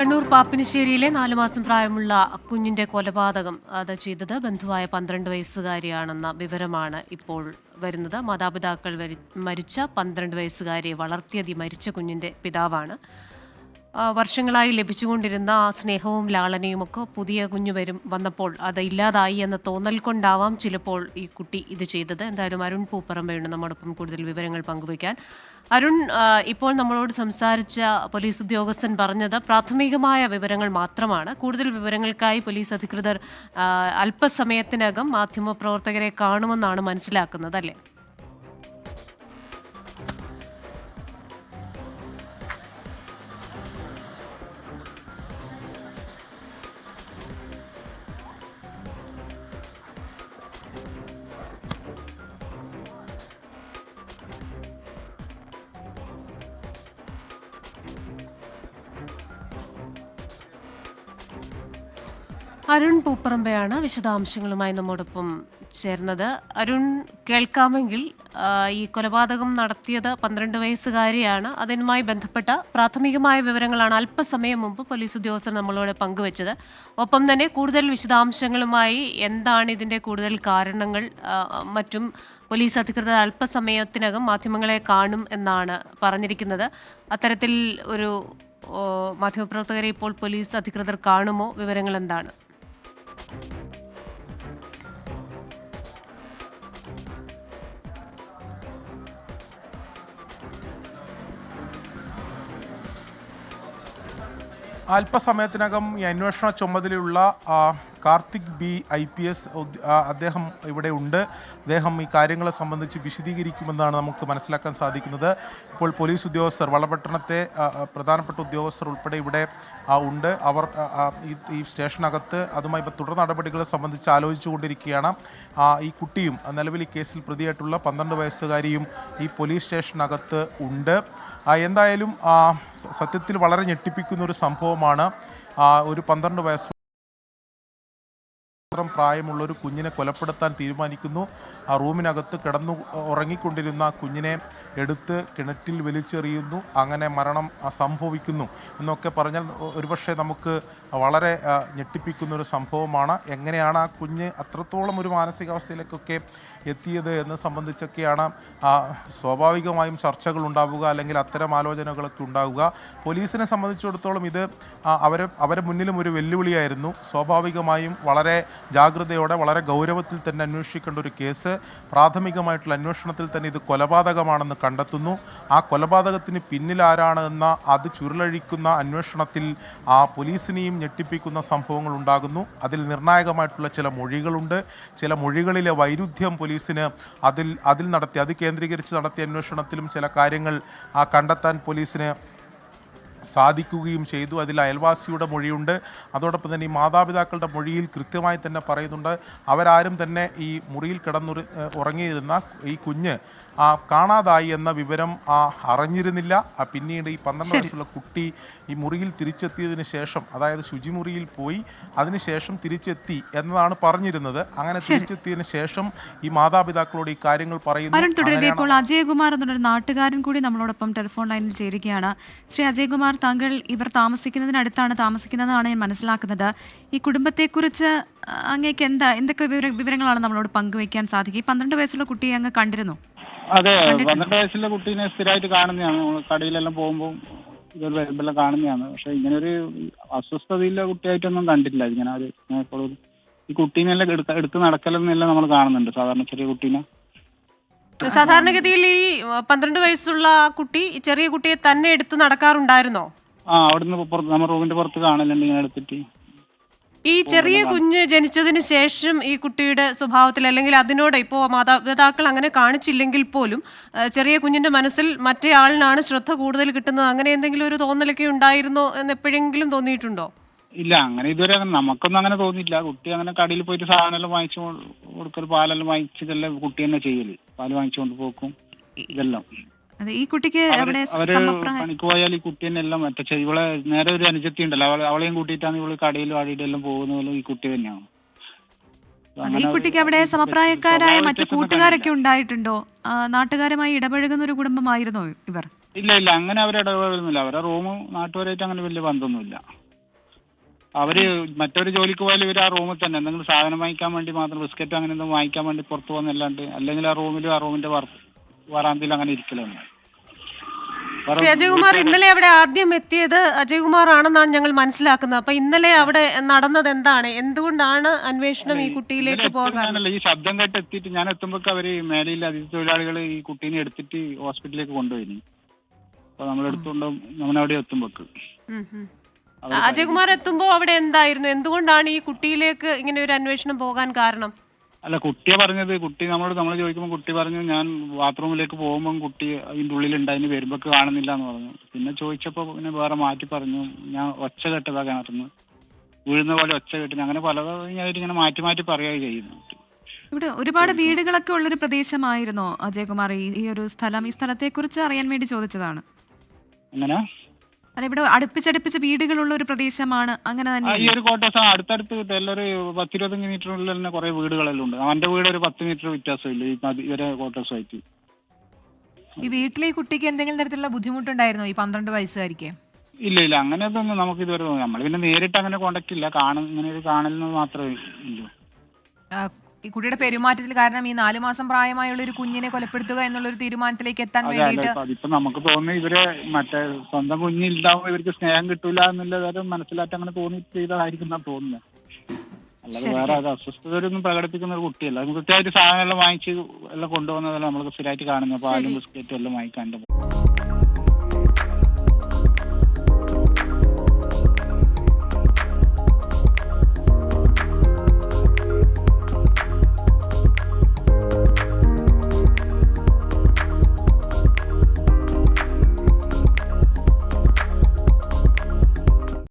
കണ്ണൂർ പാപ്പിനിശ്ശേരിയിലെ 4 മാസം പ്രായമുള്ള കുഞ്ഞിന്റെ കൊലപാതകം ചെയ്തത് ബന്ധുവായ 12 വയസ്സുകാരിയാണെന്ന വിവരമാണ് ഇപ്പോൾ വരുന്നത്. മാതാപിതാക്കൾ മരിച്ച 12 വയസ്സുകാരിയെ വളർത്തിയത് മരിച്ച കുഞ്ഞിന്റെ പിതാവാണ്. വർഷങ്ങളായി ലഭിച്ചുകൊണ്ടിരുന്ന ആ സ്നേഹവും ലാളനയുമൊക്കെ പുതിയ കുഞ്ഞു വന്നപ്പോൾ അത് ഇല്ലാതായി എന്ന തോന്നൽ കൊണ്ടാവാം ചിലപ്പോൾ ഈ കുട്ടി ഇത് ചെയ്തത്. എന്തായാലും അരുൺ പൂപ്പറമ്പയുണ്ട് നമ്മോടൊപ്പം കൂടുതൽ വിവരങ്ങൾ പങ്കുവയ്ക്കാൻ. അരുൺ, ഇപ്പോൾ നമ്മളോട് സംസാരിച്ച പോലീസ് ഉദ്യോഗസ്ഥൻ പറഞ്ഞത് പ്രാഥമികമായ വിവരങ്ങൾ മാത്രമാണ്. കൂടുതൽ വിവരങ്ങൾക്കായി പോലീസ് അധികൃതർ അല്പസമയത്തിനകം മാധ്യമപ്രവർത്തകരെ കാണുമെന്നാണ് മനസ്സിലാക്കുന്നത്, അല്ലേ? അരുൺ പൂപ്പറമ്പയാണ് വിശദാംശങ്ങളുമായി നമ്മോടൊപ്പം ചേർന്നത്. അരുൺ, കേൾക്കാമെങ്കിൽ ഈ കൊലപാതകം നടത്തിയത് 12 വയസ്സുകാരിയാണ്. അതിനുമായി ബന്ധപ്പെട്ട പ്രാഥമികമായ വിവരങ്ങളാണ് അല്പസമയം മുമ്പ് പോലീസ് ഉദ്യോഗസ്ഥർ നമ്മളോട് പങ്കുവച്ചത്. ഒപ്പം തന്നെ കൂടുതൽ വിശദാംശങ്ങളുമായി എന്താണ് ഇതിൻ്റെ കൂടുതൽ കാരണങ്ങൾ മറ്റും പോലീസ് അധികൃതർ അല്പസമയത്തിനകം മാധ്യമങ്ങളെ കാണും എന്നാണ് പറഞ്ഞിരിക്കുന്നത്. അത്തരത്തിൽ ഒരു മാധ്യമപ്രവർത്തകരെ ഇപ്പോൾ പോലീസ് അധികൃതർ കാണുമോ? വിവരങ്ങൾ എന്താണ്? അല്പസമയത്തിനകം ഈ അന്വേഷണ ചുമതലയുള്ള കാർത്തിക് ബി IPS അദ്ദേഹം ഇവിടെ ഉണ്ട്. അദ്ദേഹം ഈ കാര്യങ്ങളെ സംബന്ധിച്ച് വിശദീകരിക്കുമെന്നാണ് നമുക്ക് മനസ്സിലാക്കാൻ സാധിക്കുന്നത്. ഇപ്പോൾ പോലീസ് ഉദ്യോഗസ്ഥർ, വളപട്ടണത്തെ പ്രധാനപ്പെട്ട ഉദ്യോഗസ്ഥർ ഉൾപ്പെടെ ഇവിടെ ഉണ്ട്. അവർ ഈ സ്റ്റേഷനകത്ത് അതുമായി തുടർ നടപടികളെ സംബന്ധിച്ച് ആലോചിച്ചുകൊണ്ടിരിക്കുകയാണ്. ഈ കുട്ടിയും നിലവിൽ ഈ കേസിൽ പ്രതിയായിട്ടുള്ള 12 വയസ്സുകാരിയും ഈ പോലീസ് സ്റ്റേഷനകത്ത് ഉണ്ട്. എന്തായാലും സത്യത്തിൽ വളരെ ഞെട്ടിപ്പിക്കുന്ന ഒരു സംഭവമാണ്. ഒരു 12 വയസ്സ് പ്രായമുള്ള ഒരു കുഞ്ഞിനെ കൊലപ്പെടുത്താൻ തീരുമാനിക്കുന്നു. ആ റൂമിനകത്ത് കിടന്നു ഉറങ്ങിക്കൊണ്ടിരുന്ന കുഞ്ഞിനെ എടുത്ത് കിണറ്റിൽ വലിച്ചെറിയുന്നു. അങ്ങനെ മരണം സംഭവിക്കുന്നു എന്നൊക്കെ പറഞ്ഞാൽ ഒരുപക്ഷെ നമുക്ക് വളരെ ഞെട്ടിപ്പിക്കുന്ന ഒരു സംഭവമാണ്. എങ്ങനെയാണ് ആ കുഞ്ഞ് അത്രത്തോളം ഒരു മാനസികാവസ്ഥയിലേക്കൊക്കെ എത്തിയത് എന്ന് സംബന്ധിച്ചൊക്കെയാണ് സ്വാഭാവികമായും ചർച്ചകൾ ഉണ്ടാവുക, അല്ലെങ്കിൽ അത്തരം ആലോചനകളൊക്കെ ഉണ്ടാവുക. പോലീസിനെ സംബന്ധിച്ചിടത്തോളം ഇത് അവരെ മുന്നിലും ഒരു വെല്ലുവിളിയായിരുന്നു. സ്വാഭാവികമായും വളരെ ജാഗ്രതയോടെ വളരെ ഗൗരവത്തിൽ തന്നെ അന്വേഷിക്കേണ്ട ഒരു കേസ്. പ്രാഥമികമായിട്ടുള്ള അന്വേഷണത്തിൽ തന്നെ ഇത് കൊലപാതകമാണെന്ന് കണ്ടെത്തുന്നു. ആ കൊലപാതകത്തിന് പിന്നിൽ ആരാണ് എന്ന അത് ചുരുളഴിക്കുന്ന അന്വേഷണത്തിൽ പോലീസിനെയും ഞെട്ടിപ്പിക്കുന്ന സംഭവങ്ങൾ ഉണ്ടാകുന്നു. അതിൽ നിർണായകമായിട്ടുള്ള ചില മൊഴികളുണ്ട്. ചില മൊഴികളിലെ വൈരുദ്ധ്യം പോലീസിന് അത് കേന്ദ്രീകരിച്ച് നടത്തിയ അന്വേഷണത്തിലും ചില കാര്യങ്ങൾ കണ്ടെത്താൻ പോലീസിന് സാധിക്കുകയും ചെയ്തു. അതിൽ അയൽവാസിയുടെ മൊഴിയുണ്ട്. അതോടൊപ്പം തന്നെ ഈ മാതാപിതാക്കളുടെ മൊഴിയിൽ കൃത്യമായി തന്നെ പറയുന്നുണ്ട്, അവരാരും തന്നെ ഈ മുറിയിൽ ഉറങ്ങിയിരുന്ന ഈ കുഞ്ഞ് കാണാതായി എന്ന വിവരം അറിഞ്ഞിരുന്നില്ല. പിന്നീട് ഈ 12 വയസ്സുള്ള കുട്ടി ഈ മുറിയിൽ തിരിച്ചെത്തിയതിന് ശേഷം, അതായത് ശുചിമുറിയിൽ പോയി അതിനുശേഷം തിരിച്ചെത്തി എന്നതാണ് പറഞ്ഞിരുന്നത്. അങ്ങനെ തിരിച്ചെത്തിയതിന് ശേഷം ഈ മാതാപിതാക്കളോട് ഈ കാര്യങ്ങൾ പറയുന്നു. ഇപ്പോൾ അജയകുമാർ എന്നൊരു നാട്ടുകാരൻ കൂടി നമ്മളോടൊപ്പം ടെലിഫോൺ ലൈനിൽ ചേരുകയാണ്. ശ്രീ അജയകുമാർ, താങ്കൾ ഇവർ താമസിക്കുന്നതിനടുത്താണ് താമസിക്കുന്നതെന്നാണ് ഞാൻ മനസ്സിലാക്കുന്നത്. ഈ കുടുംബത്തെക്കുറിച്ച് അങ്ങേക്ക് എന്തൊക്കെ വിവരങ്ങളാണ് നമ്മളോട് പങ്കുവയ്ക്കാൻ സാധിക്കുക? ഈ 12 വയസ്സുള്ള കുട്ടിയെ അങ്ങ് കണ്ടിരുന്നു? അതെ, 12 വയസ്സുള്ള കുട്ടീനെ സ്ഥിരമായിട്ട് കാണുന്നതാണ്. കടയിലെല്ലാം പോകുമ്പോൾ ഇവർ വരുമ്പോഴെല്ലാം കാണുന്നതാണ്. പക്ഷെ ഇങ്ങനെ ഒരു അസ്വസ്ഥതയില്ല കുട്ടിയായിട്ടൊന്നും കണ്ടിട്ടില്ല. ഇങ്ങനെ ഒരു എപ്പോഴും ഈ കുട്ടീനെല്ലാം എടുത്ത് നടക്കലെന്നെല്ലാം നമ്മൾ കാണുന്നുണ്ട്. സാധാരണ ചെറിയ കുട്ടീനെ സാധാരണഗതിയിൽ ഈ 12 വയസ്സുള്ള കുട്ടി ചെറിയ കുട്ടിയെ തന്നെ എടുത്ത് നടക്കാറുണ്ടായിരുന്നോ? അവിടുന്ന് നമ്മുടെ റൂമിന്റെ പുറത്ത് കാണലുണ്ട് ഇങ്ങനെ എടുത്തിട്ട്. ഈ ചെറിയ കുഞ്ഞ് ജനിച്ചതിന് ശേഷം ഈ കുട്ടിയുടെ സ്വഭാവത്തിൽ, അല്ലെങ്കിൽ അതിനോട് ഇപ്പോൾ മാതാപിതാക്കൾ അങ്ങനെ കാണിച്ചില്ലെങ്കിൽ പോലും ചെറിയ കുഞ്ഞിന്റെ മനസ്സിൽ മറ്റേ ആളിനാണ് ശ്രദ്ധ കൂടുതൽ കിട്ടുന്നത്, അങ്ങനെ എന്തെങ്കിലും ഒരു തോന്നലൊക്കെ ഉണ്ടായിരുന്നോ എന്ന് എപ്പോഴെങ്കിലും തോന്നിയിട്ടുണ്ടോ? ഇല്ല, അങ്ങനെ ഇതുവരെ നമുക്കൊന്നും അങ്ങനെ തോന്നിയില്ല. കുട്ടി അങ്ങനെ കടയിൽ പോയിട്ട് സാധനമെല്ലാം വാങ്ങിച്ചു കൊടുക്കൽ, പാലെല്ലാം വാങ്ങിച്ചതെല്ലാം കുട്ടി തന്നെ ചെയ്യല്. പാല് വാങ്ങിച്ചുകൊണ്ട് പോക്കും ഇതെല്ലാം. ഈ കുട്ടിക്ക് അവര് പണിക്ക് പോയാൽ ഈ കുട്ടി തന്നെ എല്ലാം ഇവളെ നേരെ ഒരു അനുജത്തി ഉണ്ടല്ലോ, അവളെയും കൂട്ടിയിട്ടാണ് ഇവള് കടയിലും അടിയിലെല്ലാം പോകുന്നതും ഈ കുട്ടി തന്നെയാണ്. ഈ കുട്ടിക്ക് അവിടെ സമപ്രായക്കാരായ മറ്റു കൂട്ടുകാരൊക്കെ ഉണ്ടായിട്ടുണ്ടോ? നാട്ടുകാരുമായി ഇടപഴകുന്ന ഒരു കുടുംബമായിരുന്നോ ഇവർ? ഇല്ല, അങ്ങനെ അവരെ ഇടപെടുന്നില്ല. അവരെ റൂമും നാട്ടുകാരായിട്ട് അങ്ങനെ വലിയ ബന്ധമൊന്നുമില്ല. അവര് മറ്റൊരു ജോലിക്ക് പോയാലും ഇവർ ആ റൂമിൽ തന്നെ എന്തെങ്കിലും സാധനം വാങ്ങിക്കാൻ വേണ്ടി മാത്രം ബിസ്ക്കറ്റ് അങ്ങനെ എന്തെങ്കിലും വാങ്ങിക്കാൻ വേണ്ടി പുറത്ത് പോകുന്നല്ലാണ്ട് അല്ലെങ്കിൽ ആ റൂമിലും ആ റൂമിന്റെ വറാന്തയിലും അങ്ങനെ ഇരിക്കലാണ്. ശ്രീ അജയ്കുമാർ ഇന്നലെ അവിടെ ആദ്യം എത്തിയത് അജയ്കുമാർ ആണെന്നാണ് ഞങ്ങൾ മനസ്സിലാക്കുന്നത്. അപ്പൊ ഇന്നലെ അവിടെ നടന്നത് എന്താണ്? എന്തുകൊണ്ടാണ് അന്വേഷണം ഈ കുട്ടിയിലേക്ക് പോകാൻ? ഈ ശബ്ദം കേട്ട് എത്തിയിട്ട് ഞാൻ എത്തുമ്പോൾ അവര് മേലെയിൽ അതിഥി തൊഴിലാളികൾ ഈ കുട്ടീനെ എടുത്തിട്ട് ഹോസ്പിറ്റലിലേക്ക് കൊണ്ടുപോയി. അപ്പൊ നമ്മളെടുത്തുകൊണ്ട് നമ്മളവിടെ എത്തുമ്പോക്ക് അജയ്കുമാർ എത്തുമ്പോ അവിടെ എന്തായിരുന്നു? എന്തുകൊണ്ടാണ് ഈ കുട്ടിയിലേക്ക് ഇങ്ങനെ ഒരു അന്വേഷണം പോകാൻ കാരണം? അല്ല, കുട്ടിയെ പറഞ്ഞത്, കുട്ടി നമ്മൾ ചോദിക്കുമ്പോൾ കുട്ടി പറഞ്ഞു ഞാൻ ബാത്റൂമിലേക്ക് പോകുമ്പോൾ കുട്ടി അതിൻ്റെ ഉള്ളിലുണ്ടായിന് വരുമ്പോൾ കാണുന്നില്ല എന്ന് പറഞ്ഞു. പിന്നെ ചോദിച്ചപ്പോൾ പിന്നെ വേറെ മാറ്റി പറഞ്ഞു, ഞാൻ ഒച്ച കേട്ടതാ കിണറുന്നു, വീഴുന്ന പോലെ ഒച്ച കേട്ടിന്, അങ്ങനെ പലതായിട്ട് ഇങ്ങനെ മാറ്റി മാറ്റി പറയുകയും ചെയ്യുന്നു. ഇവിടെ ഒരുപാട് വീടുകളൊക്കെ ഉള്ളൊരു പ്രദേശമായിരുന്നോ അജയ്കുമാർ? ഈ ഒരു സ്ഥലം, ഈ സ്ഥലത്തെക്കുറിച്ച് അറിയാൻ വേണ്ടി ചോദിച്ചതാണ്. അങ്ങനെ അല്ല, ഇവിടെ അടുപ്പിച്ചടുപ്പിച്ച് വീടുകളുള്ള ഒരു പ്രദേശമാണ്, അങ്ങനെ തന്നെ? ഈ ഒരു ക്വാർട്ടേഴ്സ് അടുത്തടുത്ത് എല്ലാവരും 10-25 മീറ്ററിനുള്ളിൽ തന്നെ കുറെ വീടുകളെല്ലാം ഉണ്ട്. അവന്റെ വീട് ഒരു 10 മീറ്റർ വ്യത്യാസമില്ല ഇവരെ ക്വാർട്ടേഴ്സുമായിട്ട്. ഈ വീട്ടിലെ ഈ കുട്ടിക്ക് എന്തെങ്കിലും തരത്തിലുള്ള ബുദ്ധിമുട്ടുണ്ടായിരുന്നോ ഈ 12 വയസ്സുകാരിക്ക്? ഇല്ല, അങ്ങനെയൊന്നും നമുക്ക് ഇതുവരെ തോന്നി. നമ്മൾ പിന്നെ നേരിട്ട് അങ്ങനെ കോണ്ടാക്ട് ഇല്ല, ഇങ്ങനെ ഒരു കാണലിന് മാത്രമേ ഇല്ലൂ. ഈ കുട്ടിയുടെ പെരുമാറ്റത്തിൽ കാരണം ഈ 4 മാസം പ്രായമായുള്ള ഒരു കുഞ്ഞിനെ കൊലപ്പെടുത്തുക എന്നുള്ള ഒരു തീരുമാനത്തിലേക്ക് എത്താൻ വേണ്ടിയിട്ട് അതിപ്പോ നമുക്ക് തോന്നുന്നു ഇവരെ മറ്റേ സ്വന്തം കുഞ്ഞിലുണ്ടാവുമ്പോൾ ഇവർക്ക് സ്നേഹം കിട്ടൂല എന്നുള്ള കാര്യം മനസ്സിലാക്കി അങ്ങനെ തോന്നി ചെയ്തതായിരിക്കും എന്നാ തോന്നുന്നത്. അല്ലാതെ വേറെ അത് അസ്വസ്ഥതയൊന്നും പ്രകടിപ്പിക്കുന്ന ഒരു കുട്ടിയല്ല. കൃത്യമായിട്ട് സാധനമെല്ലാം വാങ്ങിച്ച് എല്ലാം കൊണ്ടുപോകുന്നതെല്ലാം നമ്മൾക്ക് സ്ഥിരമായിട്ട് കാണുന്നത്. പാലും ബിസ്ക്കറ്റും എല്ലാം വാങ്ങിക്കാണ്ട്